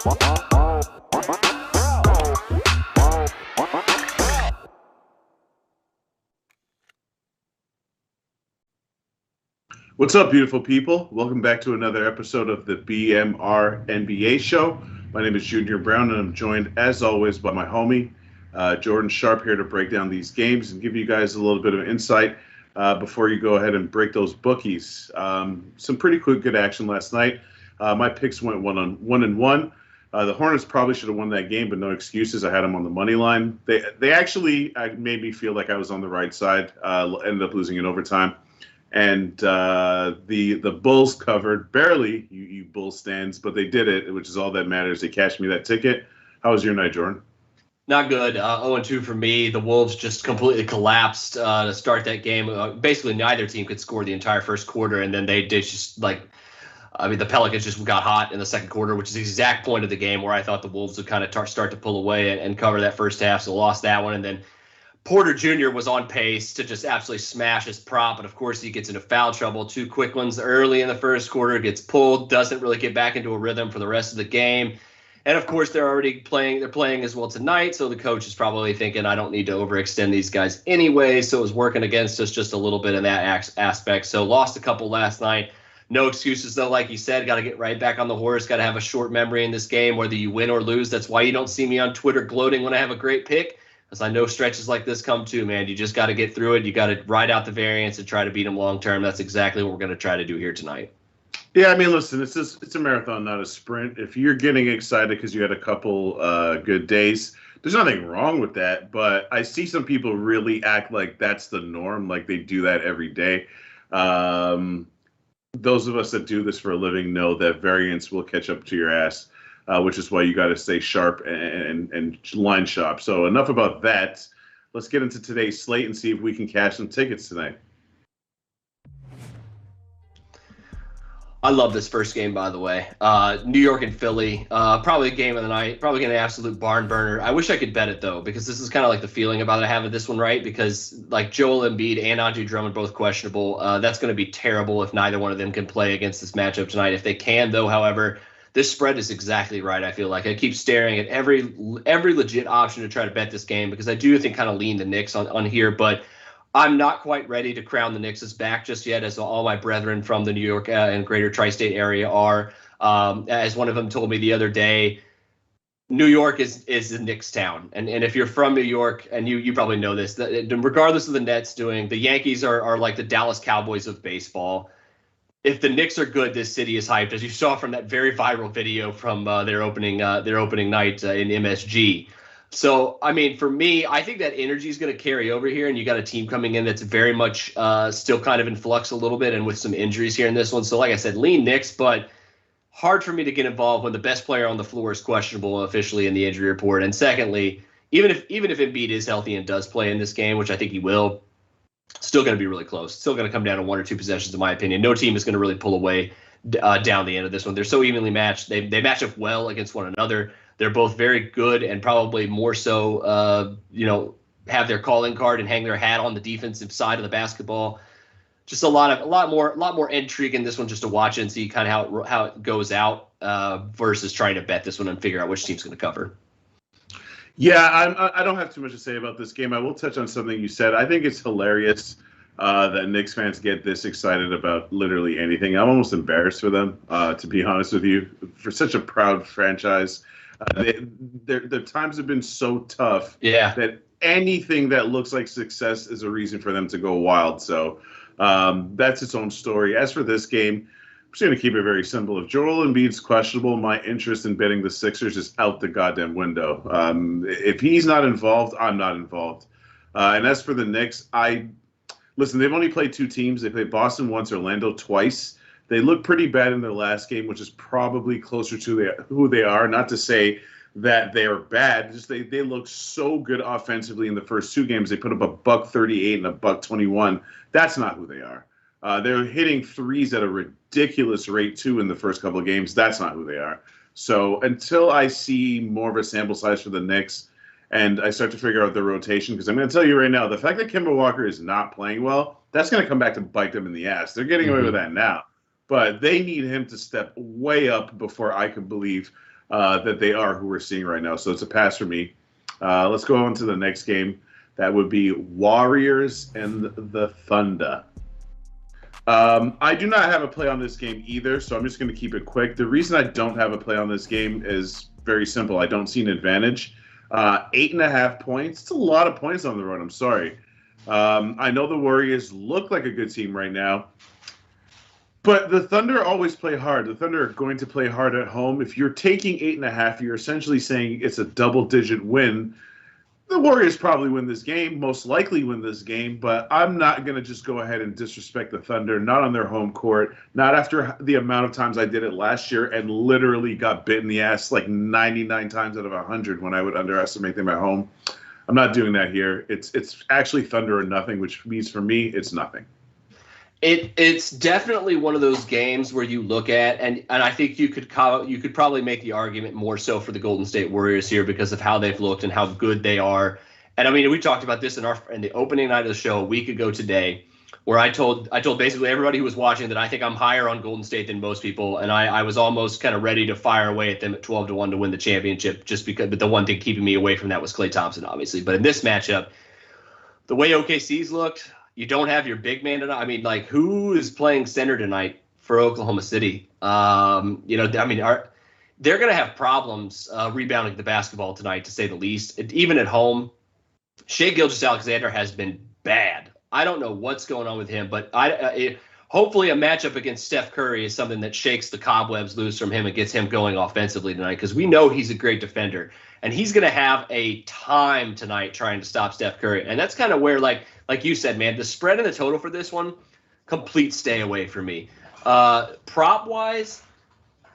What's up, beautiful people? Welcome back to another episode of the BMR NBA show. My name is Junior Browne, and I'm joined, as always, by my homie, Jordan Sharp, here to break down these games and give you guys a little bit of insight before you go ahead and break those bookies. Some pretty quick, good action last night. My picks went one and one. The Hornets probably should have won that game, but no excuses. I had them on the money line. They actually made me feel like I was on the right side. Ended up losing in overtime. And the Bulls covered barely, you Bulls stands, but they did it, which is all that matters. They cashed me that ticket. How was your night, Jordan? Not good. 0-2 for me. The Wolves just completely collapsed to start that game. Basically, neither team could score the entire first quarter, and then they just the Pelicans just got hot in the second quarter, which is the exact point of the game where I thought the Wolves would kind of start to pull away and cover that first half. So lost that one, and then Porter Jr. was on pace to just absolutely smash his prop, and of course he gets into foul trouble. Two quick ones early in the first quarter, gets pulled, doesn't really get back into a rhythm for the rest of the game. And of course they're already playing. They're playing as well tonight, so the coach is probably thinking, I don't need to overextend these guys anyway. So it was working against us just a little bit in that aspect. So lost a couple last night. No excuses though, like you said, got to get right back on the horse. Got to have a short memory in this game, whether you win or lose. That's why you don't see me on Twitter gloating when I have a great pick. Because I know stretches like this come too, man. You just got to get through it. You got to ride out the variance and try to beat them long term. That's exactly what we're going to try to do here tonight. Yeah, I mean, listen, it's a marathon, not a sprint. If you're getting excited because you had a couple good days, there's nothing wrong with that. But I see some people really act like that's the norm, like they do that every day. Those of us that do this for a living know that variance will catch up to your ass. Which is why you got to stay sharp and line shop. So enough about that. Let's get into today's slate and see if we can cash some tickets tonight. I love this first game, by the way. New York and Philly, probably a game of the night, probably an absolute barn burner. I wish I could bet it, though, because this is kind of like the feeling about it, having this one right, because like Joel Embiid and Andre Drummond both questionable. That's going to be terrible if neither one of them can play against this matchup tonight. If they can, though, however, this spread is exactly right. I feel like I keep staring at every legit option to try to bet this game because I do think kind of lean the Knicks on here, but I'm not quite ready to crown the Knicks as back just yet, as all my brethren from the New York and greater tri-state area are. As one of them told me the other day, New York is the Knicks town. And if you're from New York, and you probably know this, that regardless of the Nets doing, the Yankees are like the Dallas Cowboys of baseball. If the Knicks are good, this city is hyped, as you saw from that very viral video from their opening night in MSG. So, I mean, for me, I think that energy is going to carry over here, and you got a team coming in that's very much still kind of in flux a little bit and with some injuries here in this one. So, like I said, lean Knicks, but hard for me to get involved when the best player on the floor is questionable officially in the injury report. And secondly, even if Embiid is healthy and does play in this game, which I think he will, still going to be really close. Still going to come down to one or two possessions, in my opinion. No team is going to really pull away down the end of this one. They're so evenly matched. They match up well against one another. They're both very good and probably more so, have their calling card and hang their hat on the defensive side of the basketball. Just a lot more intrigue in this one just to watch and see kind of how it goes out versus trying to bet this one and figure out which team's going to cover. Yeah, I don't have too much to say about this game. I will touch on something you said. I think it's hilarious that Knicks fans get this excited about literally anything. I'm almost embarrassed for them, to be honest with you, for such a proud franchise. Their times have been so tough that anything that looks like success is a reason for them to go wild. So that's its own story. As for this game, I'm just going to keep it very simple. If Joel Embiid's questionable, my interest in betting the Sixers is out the goddamn window. If he's not involved, I'm not involved. And as for the Knicks, listen, they've only played two teams. They played Boston once, Orlando twice. They look pretty bad in their last game, which is probably closer to who they are. Not to say that they are bad. Just they look so good offensively in the first two games. They put up a $138 and a $121. That's not who they are. They're hitting threes at a ridiculous rate, too, in the first couple of games. That's not who they are. So until I see more of a sample size for the Knicks and I start to figure out their rotation, because I'm going to tell you right now, the fact that Kemba Walker is not playing well, that's going to come back to bite them in the ass. They're getting away with that now. But they need him to step way up before I can believe that they are who we're seeing right now. So it's a pass for me. Let's go on to the next game. That would be Warriors and the Thunder. I do not have a play on this game either, so I'm just going to keep it quick. The reason I don't have a play on this game is very simple. I don't see an advantage. 8.5 points. It's a lot of points on the road. I'm sorry. I know the Warriors look like a good team right now, but the Thunder always play hard. The Thunder are going to play hard at home. If you're taking 8.5, you're essentially saying it's a double-digit win. The Warriors probably win this game, most likely win this game, but I'm not going to just go ahead and disrespect the Thunder, not on their home court, not after the amount of times I did it last year and literally got bit in the ass like 99 times out of 100 when I would underestimate them at home. I'm not doing that here. It's actually Thunder or nothing, which means for me, it's nothing. It's definitely one of those games where you look at, and I think you could probably make the argument more so for the Golden State Warriors here because of how they've looked and how good they are. And I mean, we talked about this in the opening night of the show a week ago today, where I told basically everybody who was watching that I think I'm higher on Golden State than most people, and I was almost kind of ready to fire away at them at 12-1 to win the championship, just because. But the one thing keeping me away from that was Klay Thompson, obviously. But in this matchup, the way OKC's looked. You don't have your big man tonight. I mean, like, who is playing center tonight for Oklahoma City? I mean, they're going to have problems rebounding the basketball tonight, to say the least. Even at home, Shai Gilgeous-Alexander has been bad. I don't know what's going on with him, but hopefully a matchup against Steph Curry is something that shakes the cobwebs loose from him and gets him going offensively tonight, because we know he's a great defender. And he's going to have a time tonight trying to stop Steph Curry. And that's kind of where, like you said, man, the spread and the total for this one, complete stay away for me. Prop-wise,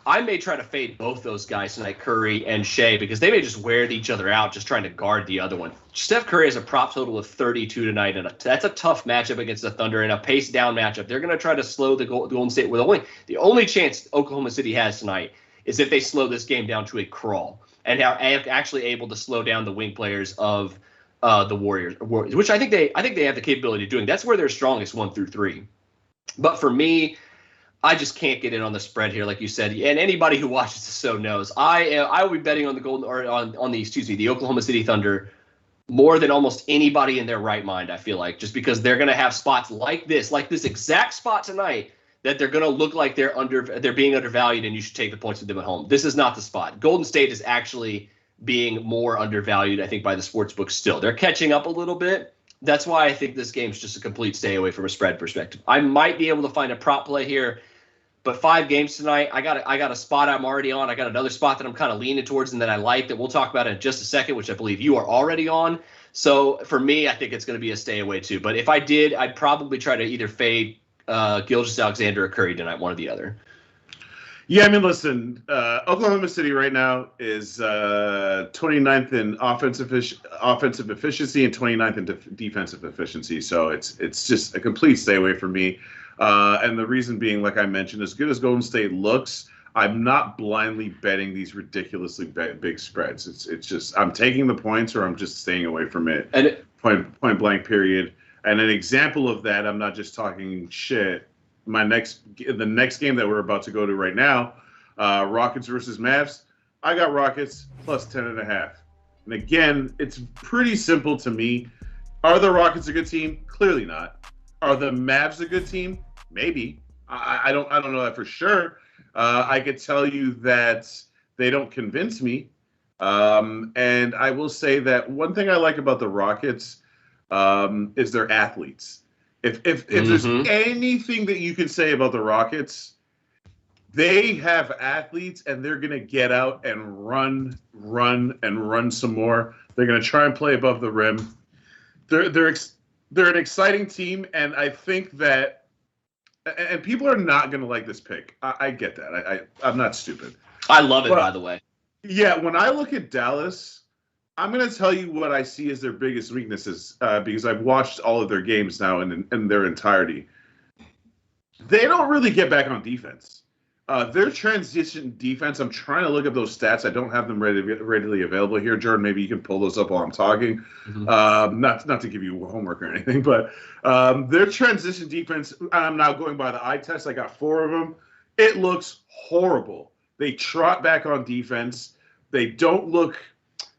I may try to fade both those guys tonight, Curry and Shai, because they may just wear each other out just trying to guard the other one. Steph Curry has a prop total of 32 tonight, and that's a tough matchup against the Thunder and a pace-down matchup. They're going to try to slow the Golden State. The only chance Oklahoma City has tonight is if they slow this game down to a crawl and are actually able to slow down the wing players of the Warriors, which I think they have the capability of doing. That's where they're strongest 1 through 3. But for me, I just can't get in on the spread here, like you said. And anybody who watches the show knows I will be betting on the Oklahoma City Thunder more than almost anybody in their right mind. I feel like, just because they're going to have spots like this exact spot tonight, that they're going to look like they're being undervalued, and you should take the points with them at home. This is not the spot. Golden State is actually being more undervalued, I think, by the sports books still. They're catching up a little bit. That's why I think this game's just a complete stay away from a spread perspective. I might be able to find a prop play here, but 5 games tonight, I got a spot I'm already on. I got another spot that I'm kind of leaning towards and that I like, that we'll talk about in just a second, which I believe you are already on. So for me, I think it's going to be a stay away too. But if I did, I'd probably try to either fade Gilgeous-Alexander or Curry tonight, one or the other. Yeah, I mean, listen, Oklahoma City right now is 29th in offensive efficiency and 29th in defensive efficiency. So it's just a complete stay away from me. And the reason being, like I mentioned, as good as Golden State looks, I'm not blindly betting these ridiculously big spreads. It's just I'm taking the points or I'm just staying away from it. And point blank, period. And an example of that, I'm not just talking shit. The next game that we're about to go to right now, Rockets versus Mavs, I got Rockets plus 10.5. And again, it's pretty simple to me. Are the Rockets a good team? Clearly not. Are the Mavs a good team? Maybe. I don't know that for sure. I could tell you that they don't convince me. And I will say that one thing I like about the Rockets is their athletes. If there's anything that you can say about the Rockets, they have athletes, and they're going to get out and run some more. They're going to try and play above the rim. They're an exciting team, and I think that, and people are not going to like this pick. I get that. I'm not stupid. I love it, by the way. Yeah, when I look at Dallas, I'm going to tell you what I see as their biggest weaknesses, because I've watched all of their games now in their entirety. They don't really get back on defense. Their transition defense, I'm trying to look up those stats. I don't have them readily available here. Jordan, maybe you can pull those up while I'm talking. Not to give you homework or anything, but their transition defense, I'm now going by the eye test. I got 4 of them. It looks horrible. They trot back on defense. They don't look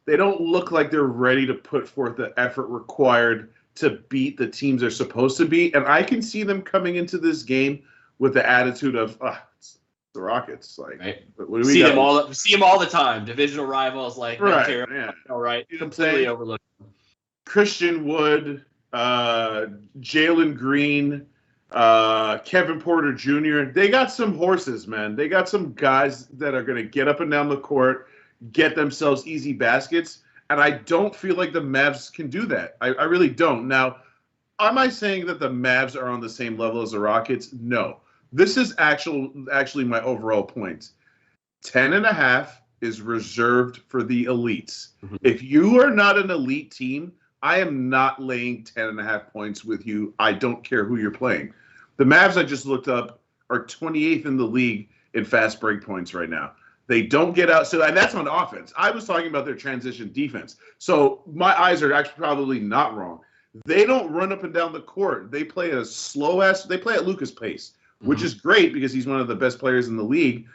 like they're ready to put forth the effort required to beat the teams they're supposed to beat. And I can see them coming into this game with the attitude of, it's the Rockets. Like, right. What do we see got? them all the time. Divisional rivals, like, right, yeah. All right. You know completely overlooked. Christian Wood, Jalen Green, Kevin Porter Jr. They got some horses, man. They got some guys that are going to get up and down the court, get themselves easy baskets, and I don't feel like the Mavs can do that. I really don't. Now, am I saying that the Mavs are on the same level as the Rockets? No. This is actually my overall point. 10.5 is reserved for the elites. Mm-hmm. If you are not an elite team, I am not laying 10.5 points with you. I don't care who you're playing. The Mavs, I just looked up, are 28th in the league in fast break points right now. They don't get out. So, and that's on offense. I was talking about their transition defense. So my eyes are actually probably not wrong. They don't run up and down the court. They play at a they play at Luka's pace, which is great because he's one of the best players in the league.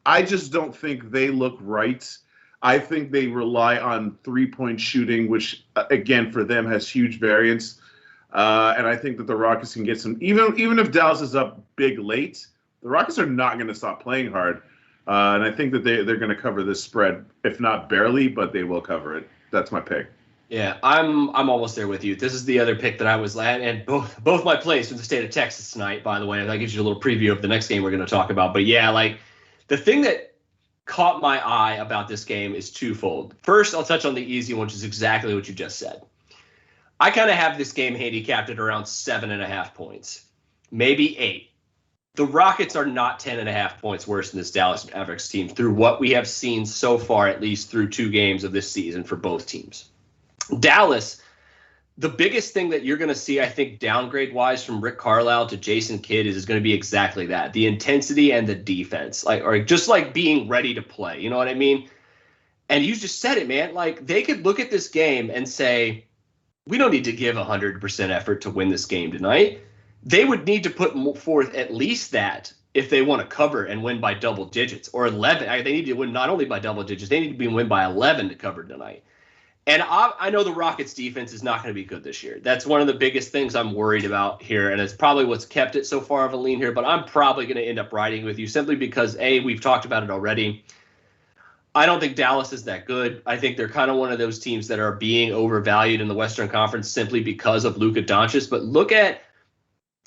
I just don't think they look right. I think they rely on three-point shooting, which, again, for them has huge variance. And I think that the Rockets can get some, even if Dallas is up big late, the Rockets are not going to stop playing hard. And I think that they're going to cover this spread, if not barely, but they will cover it. That's my pick. Yeah, I'm almost there with you. This is the other pick that I was at, and both my plays from the state of Texas tonight, by the way. And that gives you a little preview of the next game we're going to talk about. But yeah, like the thing that caught my eye about this game is twofold. First, I'll touch on the easy one, which is exactly what you just said. I kind of have this game handicapped at around 7.5 points, maybe 8. The Rockets are not 10.5 points worse than this Dallas Mavericks team through what we have seen so far, at least through 2 games of this season for both teams. Dallas, the biggest thing that you're going to see, I think, downgrade-wise from Rick Carlisle to Jason Kidd is going to be exactly that, the intensity and the defense, or just like being ready to play. You know what I mean? And you just said it, man. Like, they could look at this game and say, we don't need to give 100% effort to win this game tonight. They would need to put forth at least that if they want to cover and win by double digits or 11. They need to win not only by double digits, they need to win by 11 to cover tonight. And I know the Rockets defense is not going to be good this year. That's one of the biggest things I'm worried about here, and it's probably what's kept it so far of a lean here. But I'm probably going to end up riding with you simply because, A, we've talked about it already. I don't think Dallas is that good. I think they're kind of one of those teams that are being overvalued in the Western Conference simply because of Luka Doncic. But look at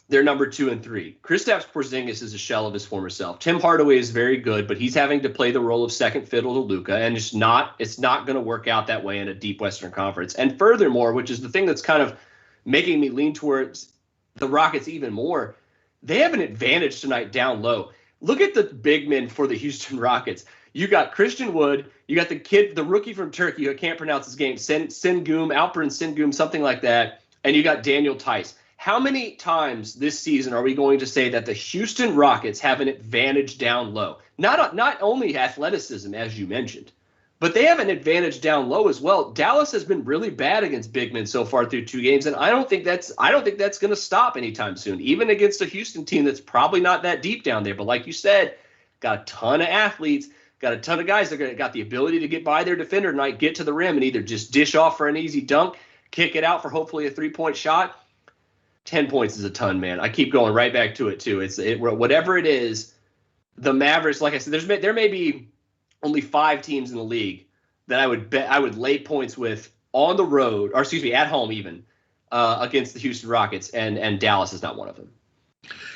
their number 2 and 3. Kristaps Porzingis is a shell of his former self. Tim Hardaway is very good, but he's having to play the role of second fiddle to Luka, and it's not going to work out that way in a deep Western Conference. And furthermore, which is the thing that's kind of making me lean towards the Rockets even more, they have an advantage tonight down low. Look at the big men for the Houston Rockets. You got Christian Wood, you got the rookie from Turkey who I can't pronounce his name, Sengun, Alperen Sengun, something like that, and you got Daniel Tice. How many times this season are we going to say that the Houston Rockets have an advantage down low? Not only athleticism, as you mentioned, but they have an advantage down low as well. Dallas has been really bad against big men so far through 2 games, and I don't think that's going to stop anytime soon, even against a Houston team that's probably not that deep down there. But like you said, got a ton of athletes, got a ton of guys that got the ability to get by their defender tonight, get to the rim, and either just dish off for an easy dunk, kick it out for hopefully a 3-point shot. 10 points is a ton, man. I keep going right back to it, too. Whatever it is, the Mavericks, like I said, there may be only 5 teams in the league that I would lay points with on the road, or excuse me, at home even, against the Houston Rockets, and Dallas is not one of them.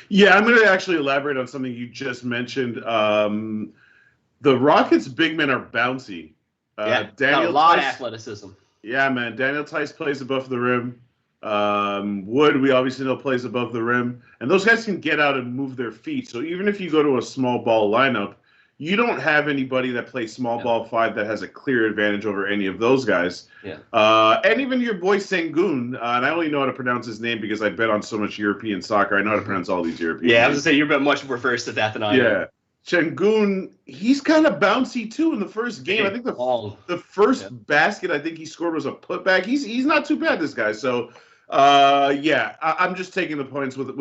Yeah, I'm going to actually elaborate on something you just mentioned. The Rockets' big men are bouncy. Got a lot of athleticism. Yeah, man. Daniel Tice plays above the rim. Wood, we obviously know, plays above the rim, and those guys can get out and move their feet. So even if you go to a small ball lineup, you don't have anybody that plays small ball 5 that has a clear advantage over any of those guys. Yeah. And even your boy Sengun, and I only know how to pronounce his name because I bet on so much European soccer. I know how to pronounce all these European names. I was going to say, you're much more versed at that than I am. Yeah. Sengun, he's kind of bouncy too in the first game. I think the first basket I think he scored was a putback. He's not too bad, this guy. So I'm just taking the points with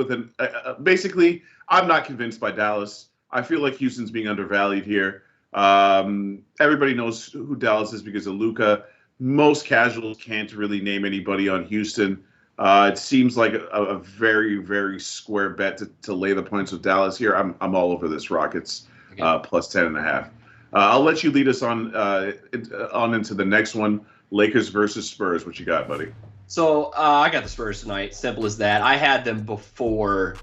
basically, I'm not convinced by Dallas. I feel like Houston's being undervalued here. Everybody knows who Dallas is because of Luka. Most casuals can't really name anybody on Houston. It seems like a very, very square bet to lay the points with Dallas here. I'm all over this Rockets plus 10.5. I'll let you lead us on into the next one, Lakers versus Spurs. What you got, buddy? So I got the Spurs tonight. Simple as that. I had them before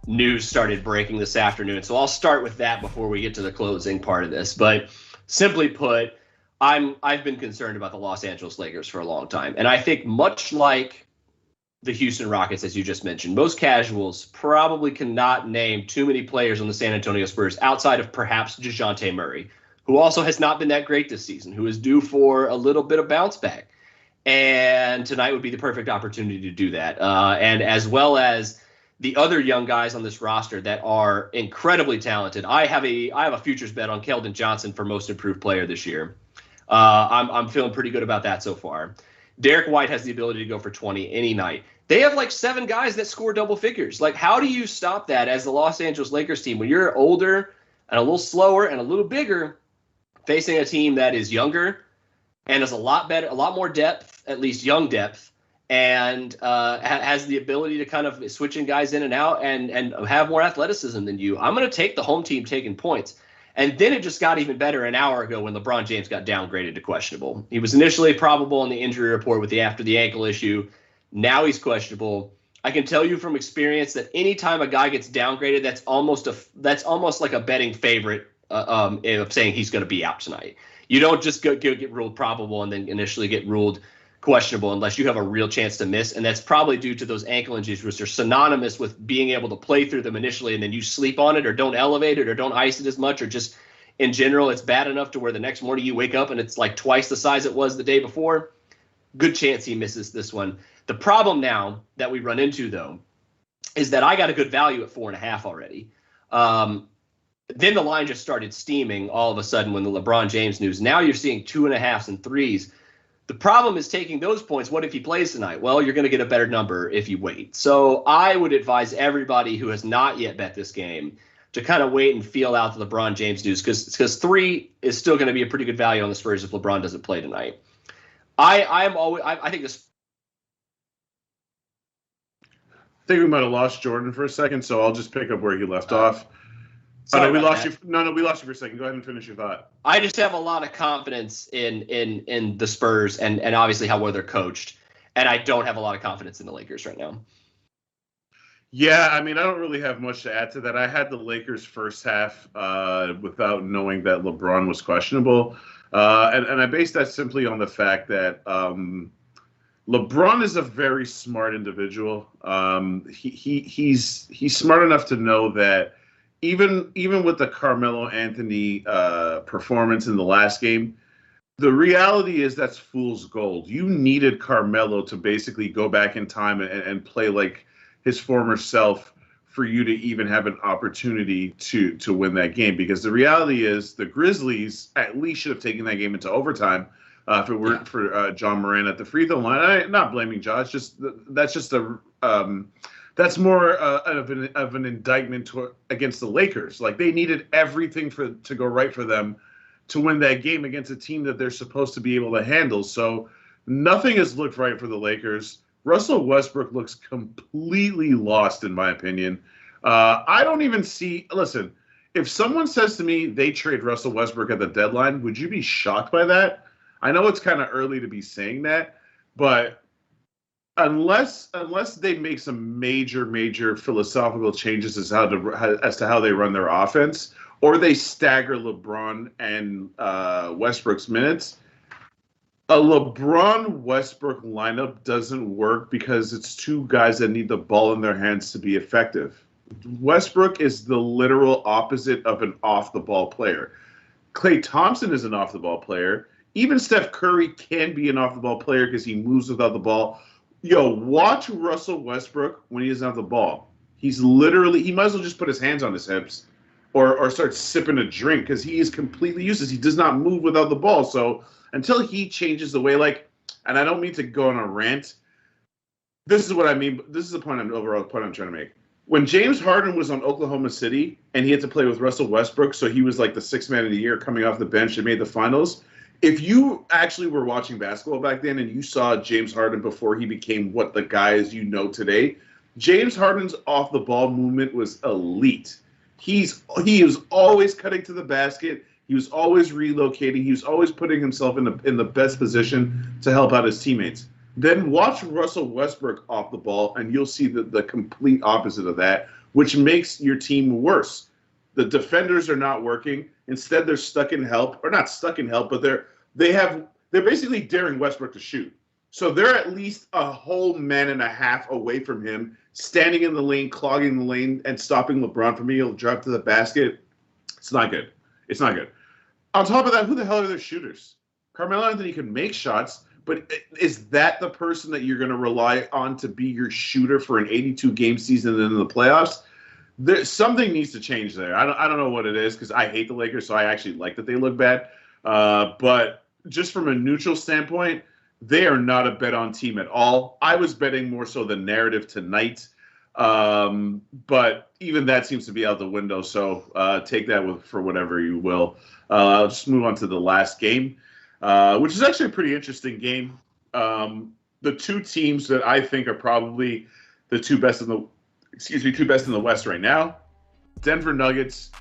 news started breaking this afternoon. So I'll start with that before we get to the closing part of this. But simply put, I've been concerned about the Los Angeles Lakers for a long time. And I think much like the Houston Rockets, as you just mentioned, most casuals probably cannot name too many players on the San Antonio Spurs outside of perhaps DeJounte Murray, who also has not been that great this season, who is due for a little bit of bounce back. And tonight would be the perfect opportunity to do that. And as well as the other young guys on this roster that are incredibly talented. I have a futures bet on Keldon Johnson for most improved player this year. I'm feeling pretty good about that so far. Derek White has the ability to go for 20 any night. They have like 7 guys that score double figures. Like, how do you stop that as the Los Angeles Lakers team when you're older and a little slower and a little bigger, facing a team that is younger and has a lot better, a lot more depth, at least young depth, and has the ability to kind of switching guys in and out and have more athleticism than you? I'm going to take the home team taking points. And then it just got even better an hour ago when LeBron James got downgraded to questionable. He was initially probable in the injury report after the ankle issue. Now he's questionable. I can tell you from experience that anytime a guy gets downgraded, that's almost like a betting favorite of saying he's going to be out tonight. You don't just get ruled probable and then initially get ruled questionable unless you have a real chance to miss. And that's probably due to those ankle injuries, which are synonymous with being able to play through them initially and then you sleep on it or don't elevate it or don't ice it as much, or just in general it's bad enough to where the next morning you wake up and it's like twice the size it was the day before. Good chance he misses this one. The problem now that we run into, though, is that I got a good value at 4.5 already. Then the line just started steaming all of a sudden when the LeBron James news. Now you're seeing 2.5s and 3s. The problem is taking those points. What if he plays tonight? Well, you're going to get a better number if you wait. So I would advise everybody who has not yet bet this game to kind of wait and feel out the LeBron James news, because 3 is still going to be a pretty good value on the Spurs if LeBron doesn't play tonight. I think this. I think we might have lost Jordan for a second, so I'll just pick up where he left off. No, we lost you. No, we lost you for a second. Go ahead and finish your thought. I just have a lot of confidence in the Spurs and obviously how well they're coached, and I don't have a lot of confidence in the Lakers right now. Yeah, I mean, I don't really have much to add to that. I had the Lakers first half without knowing that LeBron was questionable, and I based that simply on the fact that LeBron is a very smart individual. He's smart enough to know that even with the Carmelo Anthony performance in the last game, the reality is that's fool's gold. You needed Carmelo to basically go back in time and play like his former self for you to even have an opportunity to win that game. Because the reality is the Grizzlies at least should have taken that game into overtime if it weren't for John Moran at the free throw line. I'm not blaming John. That's more of an indictment against the Lakers. Like, they needed everything to go right for them to win that game against a team that they're supposed to be able to handle. So nothing has looked right for the Lakers. Russell Westbrook looks completely lost, in my opinion. I don't even see – listen, if someone says to me they trade Russell Westbrook at the deadline, would you be shocked by that? I know it's kind of early to be saying that, but unless they make some major philosophical changes as to how they run their offense, or they stagger LeBron and Westbrook's minutes, a LeBron-Westbrook lineup doesn't work because it's two guys that need the ball in their hands to be effective. Westbrook is the literal opposite of an off-the-ball player. Klay Thompson is an off-the-ball player. Even Steph Curry can be an off-the-ball player because he moves without the ball. Yo, watch Russell Westbrook when he doesn't have the ball. He might as well just put his hands on his hips or start sipping a drink because he is completely useless. He does not move without the ball. So until he changes the way, and I don't mean to go on a rant, this is what I mean. This is the overall point I'm trying to make. when James Harden was on Oklahoma City and he had to play with Russell Westbrook, so he was like the sixth man of the year coming off the bench and made the finals. If you actually were watching basketball back then and you saw James Harden before he became what the guy is you know today, James Harden's off the ball movement was elite. He was always cutting to the basket. He was always relocating. He was always putting himself in the best position to help out his teammates. Then watch Russell Westbrook off the ball, and you'll see the complete opposite of that, which makes your team worse. The defenders are not working. Instead, they're stuck in help, or not stuck in help, but they're basically daring Westbrook to shoot. So they're at least a whole man and a half away from him, standing in the lane, clogging the lane, and stopping LeBron from being able to drive to the basket. It's not good. It's not good. On top of that, who the hell are their shooters? Carmelo Anthony can make shots, but is that the person that you're going to rely on to be your shooter for an 82-game season and in the playoffs? Something needs to change there. I don't know what it is because I hate the Lakers, so I actually like that they look bad. But just from a neutral standpoint, they are not a bet-on team at all. I was betting more so the narrative tonight, but even that seems to be out the window, so take that for whatever you will. I'll just move on to the last game, which is actually a pretty interesting game. The two teams that I think are probably the two best in the West right now, Denver Nuggets,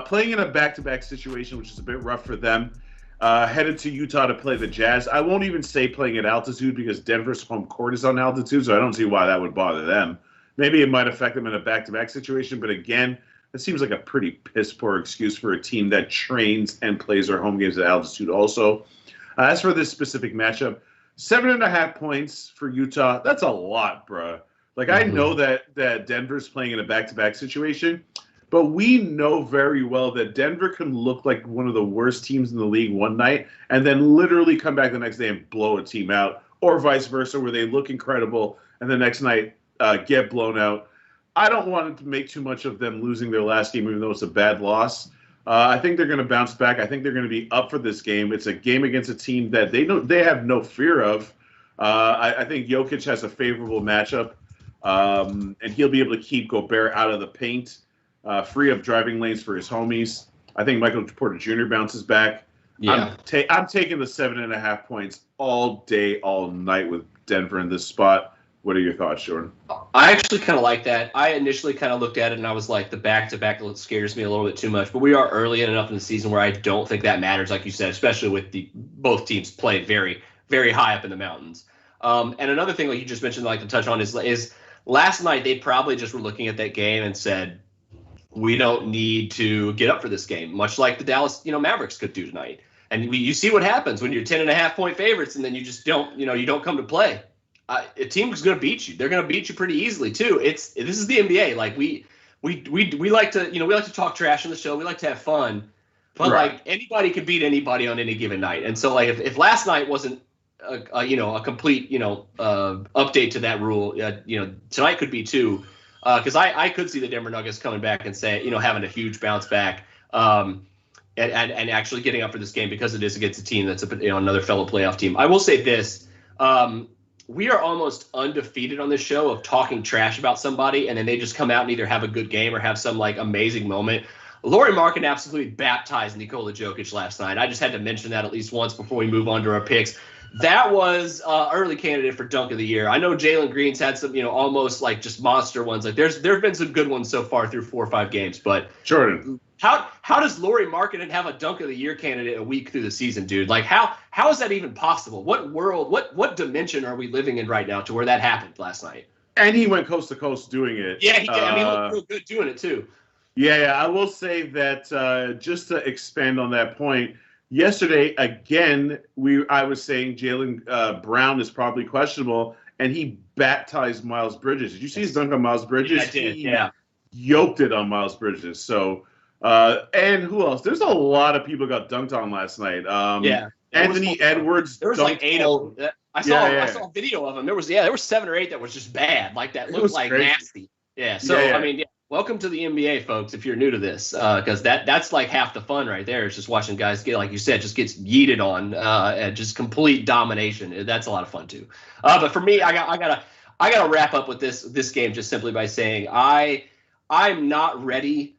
playing in a back-to-back situation, which is a bit rough for them. Headed to Utah to play the Jazz. I won't even say playing at altitude because Denver's home court is on altitude, so I don't see why that would bother them. Maybe it might affect them in a back-to-back situation, but again, it seems like a pretty piss-poor excuse for a team that trains and plays their home games at altitude also. As for this specific matchup, 7.5 points for Utah. That's a lot, bro. Like, I know that Denver's playing in a back-to-back situation, but we know very well that Denver can look like one of the worst teams in the league one night and then literally come back the next day and blow a team out, or vice versa, where they look incredible and the next night get blown out. I don't want to make too much of them losing their last game, even though it's a bad loss. I think they're going to bounce back. I think they're going to be up for this game. It's a game against a team that they have no fear of. I think Jokic has a favorable matchup, and he'll be able to keep Gobert out of the paint. Free up driving lanes for his homies. I think Michael Porter Jr. bounces back. Yeah. I'm taking the 7.5 points all day, all night with Denver in this spot. What are your thoughts, Jordan? I actually kind of like that. I initially kind of looked at it and I was like, the back-to-back scares me a little bit too much. But we are early enough in the season where I don't think that matters, like you said, especially with both teams play very, very high up in the mountains. And another thing, like you just mentioned, I'd like to touch on is last night they probably just were looking at that game and said, we don't need to get up for this game, much like the Dallas, Mavericks could do tonight. And you see what happens when you're 10.5-point favorites and then you just don't, you don't come to play. A team is going to beat you. They're going to beat you pretty easily too. This is the NBA. Like we like to, we like to talk trash on the show. We like to have fun, but right. Like anybody could beat anybody on any given night. And so like if last night wasn't a complete update to that rule, tonight could be too. Because I could see the Denver Nuggets coming back and say, having a huge bounce back, and actually getting up for this game because it is against a team that's another fellow playoff team. I will say this: we are almost undefeated on this show of talking trash about somebody, and then they just come out and either have a good game or have some like amazing moment. Lauri Markkanen absolutely baptized Nikola Jokic last night. I just had to mention that at least once before we move on to our picks. That was early candidate for dunk of the year. I know Jalen Green's had some, almost like just monster ones. Like there have been some good ones so far through 4 or 5 games. But Jordan, how does Lauri Markkanen have a dunk of the year candidate a week through the season, dude? Like how is that even possible? What world, what dimension are we living in right now to where that happened last night? And he went coast to coast doing it. Yeah, he did. He looked real good doing it too. Yeah, I will say that just to expand on that point. Yesterday, again, I was saying Jaylen Browne is probably questionable, and he baptized Miles Bridges. Did you see his dunk on Miles Bridges? Yeah, I did, yeah. Yoked it on Miles Bridges. So, and who else? There's a lot of people got dunked on last night. Yeah. Anthony Edwards. There was like 8 of them. I saw a video of them. There were 7 or 8 that was just bad. Like that looked like crazy. Nasty. Yeah. So, I mean, welcome to the NBA, folks, if you're new to this, because that's like half the fun right there is just watching guys get, like you said, just gets yeeted on and just complete domination. That's a lot of fun, too. But for me, I I got to wrap up with this game just simply by saying I'm not ready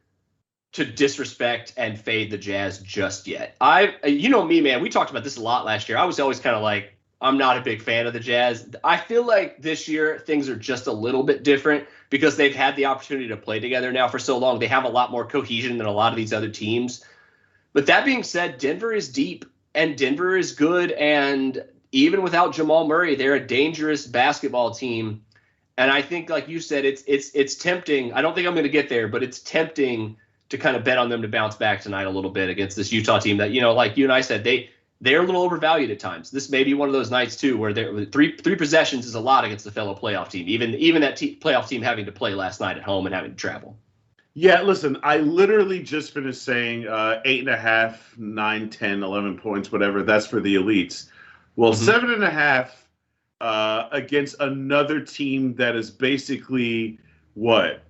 to disrespect and fade the Jazz just yet. You know me, man. We talked about this a lot last year. I was always kind of like, I'm not a big fan of the Jazz. I feel like this year things are just a little bit different because they've had the opportunity to play together now for so long. They have a lot more cohesion than a lot of these other teams. But that being said, Denver is deep and Denver is good. And even without Jamal Murray, they're a dangerous basketball team. And I think, like you said, it's tempting. I don't think I'm going to get there, but it's tempting to kind of bet on them to bounce back tonight a little bit against this Utah team that, like you and I said, they're a little overvalued at times. This may be one of those nights too where three possessions is a lot against the fellow playoff team. Even that playoff team having to play last night at home and having to travel. Yeah, listen, I literally just finished saying 8.5, 9, 10, 11 points, whatever. That's for the elites. Well, 7.5 against another team that is basically what?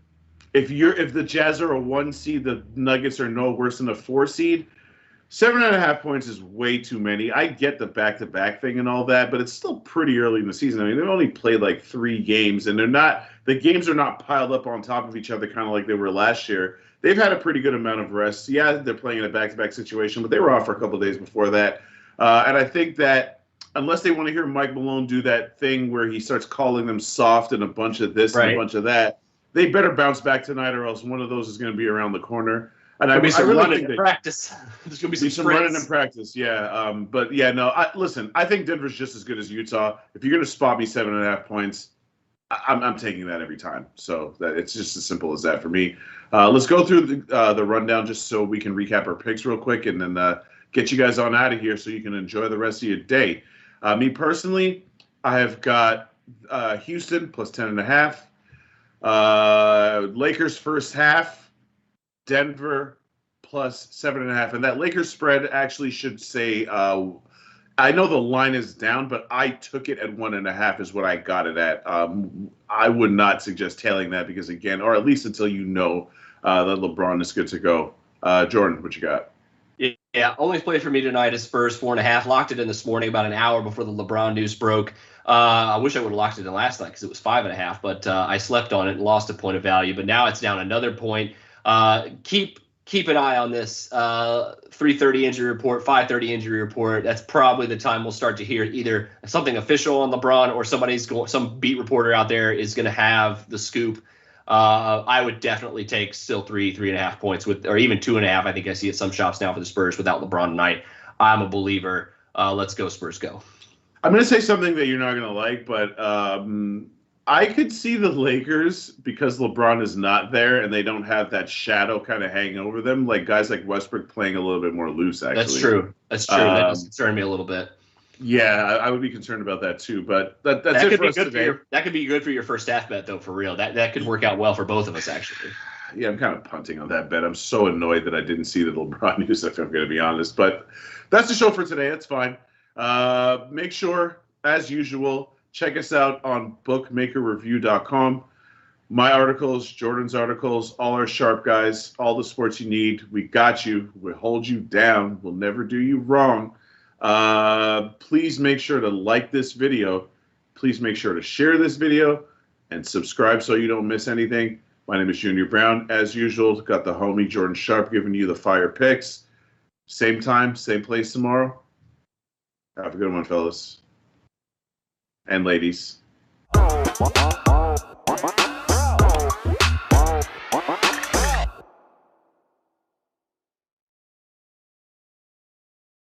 If the Jazz are a 1 seed, the Nuggets are no worse than a 4 seed. 7.5 points is way too many. I get the back-to-back thing and all that, but it's still pretty early in the season. I mean, they've only played like 3 games, and the games are not piled up on top of each other, kind of like they were last year. They've had a pretty good amount of rest. Yeah, they're playing in a back-to-back situation, but they were off for a couple of days before that. And I think that unless they want to hear Mike Malone do that thing where he starts calling them soft and a bunch of this and a bunch of that, they better bounce back tonight, or else one of those is going to be around the corner. And I really think practice. There's going to be some running in practice, yeah. But yeah, no. Listen, I think Denver's just as good as Utah. If you're going to spot me 7.5 points, I'm taking that every time. So it's just as simple as that for me. Let's go through the rundown just so we can recap our picks real quick, and then get you guys on out of here so you can enjoy the rest of your day. Me personally, I have got Houston plus 10.5. Lakers first half, Denver plus 7.5. And that Lakers spread actually should say, I know the line is down, but I took it at 1.5 is what I got it at. I would not suggest tailing that because, again, or at least until you know that LeBron is good to go. Jordan, what you got? Yeah, only play for me tonight is Spurs 4.5. Locked it in this morning about an hour before the LeBron news broke. I wish I would have locked it in last night because it was 5.5, but I slept on it and lost a point of value. But now it's down another point. Keep an eye on this 3:30 injury report, 5:30 injury report. That's probably the time we'll start to hear either something official on LeBron or some beat reporter out there is going to have the scoop. I would definitely take still 3.5 points or even 2.5. I think I see at some shops now for the Spurs without LeBron tonight. I'm a believer. Let's go Spurs, go. I'm going to say something that you're not going to like, but I could see the Lakers, because LeBron is not there and they don't have that shadow kind of hanging over them, like guys like Westbrook playing a little bit more loose, actually. That's true. That does concern me a little bit. Yeah, I would be concerned about that too, but that's it for us today. That could be good for your first half bet, though, for real. That could work out well for both of us, actually. Yeah, I'm kind of punting on that bet. I'm so annoyed that I didn't see the LeBron news, if I'm going to be honest. But that's the show for today. That's fine. Make sure, as usual, check us out on bookmakerreview.com. My articles, Jordan's articles, all our sharp guys, all the sports you need. We got you. We'll hold you down. We'll never do you wrong. Please make sure to like this video. Please make sure to share this video and subscribe so you don't miss anything. My name is Junior Browne. As usual, got the homie Jordan Sharp giving you the fire picks. Same time, same place tomorrow. Have a good one, fellas. And ladies.